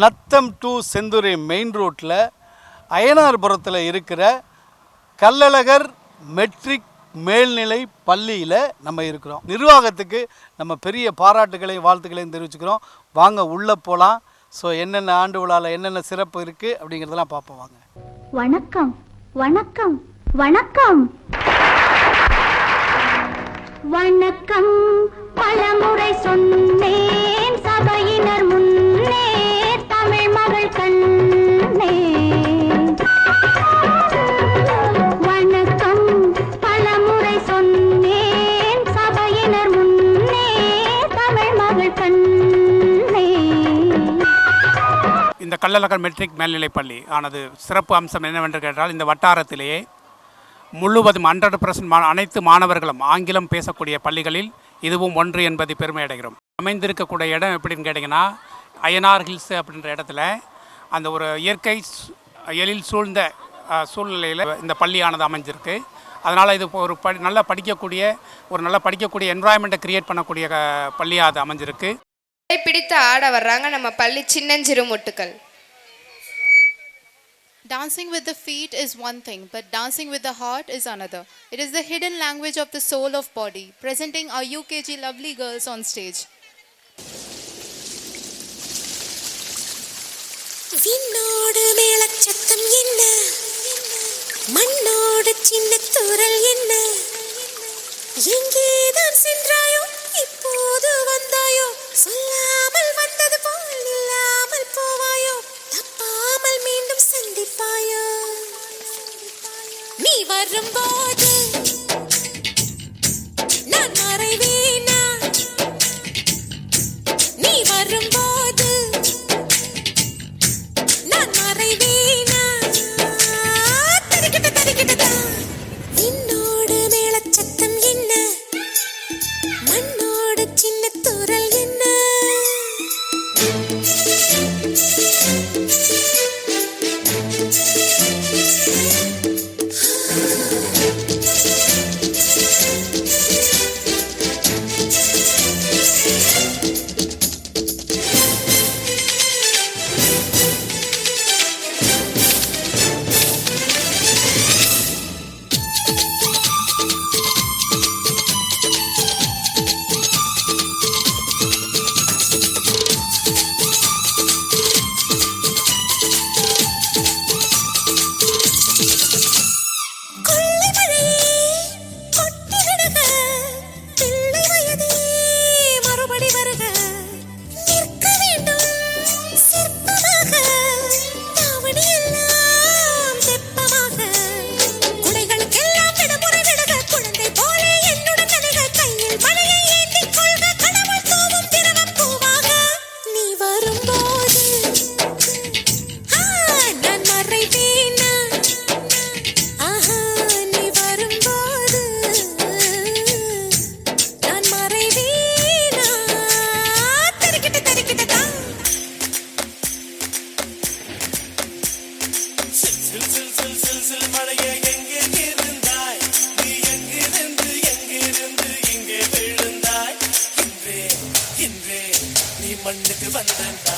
Natham to Senthurai main ரோட்டில் அய்யனார்புரத்தில் இருக்கிற Kallazhagar matric மேல்நிலை பள்ளியில் நம்ம இருக்கிறோம். நிர்வாகத்துக்கு நம்ம பெரிய பாராட்டுகளையும் வாழ்த்துக்களையும் தெரிவிச்சுக்கிறோம். வாங்க உள்ளே போகலாம். ஸோ என்னென்ன ஆண்டு விழாவில் என்னென்ன சிறப்பு இருக்குது அப்படிங்கிறதெல்லாம் பார்ப்போம் வாங்க. வணக்கம் வணக்கம் வணக்கம் வணக்கம் பலமுறை சொன்னேன் சபையினர் முன்னே தமிழ் மகள் கண்ணே. வணக்கம் பலமுறை சொன்னேன் சபையினர் முன்னே தமிழ் மகள் கண்ணே. இந்த கள்ளழகர் மெட்ரிக் மேல்நிலைப் பள்ளி ஆனது சிறப்பு அம்சம் என்னவென்று கேட்டால், இந்த வட்டாரத்திலேயே முழுவதும் 100% அனைத்து மாணவர்களும் ஆங்கிலம் பேசக்கூடிய பள்ளிகளில் இதுவும் ஒன்று என்பதை பெருமை அடைகிறோம். அமைந்திருக்கக்கூடிய இடம் எப்படின்னு கேட்டிங்கன்னா, அய்யனார் ஹில்ஸ் அப்படின்ற இடத்துல அந்த ஒரு இயற்கை எழில் சூழ்ந்த சூழ்நிலையில் இந்த பள்ளியானது அமைஞ்சிருக்கு. அதனால் இது ஒரு நல்லா படிக்கக்கூடிய என்வாயன்மெண்ட்டை க்ரியேட் பண்ணக்கூடிய பள்ளியாக அது அமைஞ்சிருக்கு. பிடித்து ஆட வர்றாங்க நம்ம பள்ளி சின்னஞ்சிறு முட்டுக்கள். Dancing with the feet is one thing, but dancing with the heart is another. It is the hidden language of the soul of body, presenting our UKG lovely girls on stage. விண்ணோடு மேளச்சத்தம் என்ன, மண்ணோடு சின்ன தூரல் என்ன, எங்கேதான் சென்றாயோ இப்போது வந்தாயோ, சொல்லாமல் வந்தது போல் இல்லாமல் போவாயோ, தப்பாமல் மீண்டும் சந்திப்பாயோ. நீ வரும்போது நான் மறைவேனா, நீ வரும்போது நான் மறைவேனா. தரிக்கிட்ட தரிக்கிட்டதா விண்ணோடு மேளச்சத்தம் என்ன, மண்ணோடு சின்ன தூரல் என்ன. மண்ணுக்கு வந்தாய்.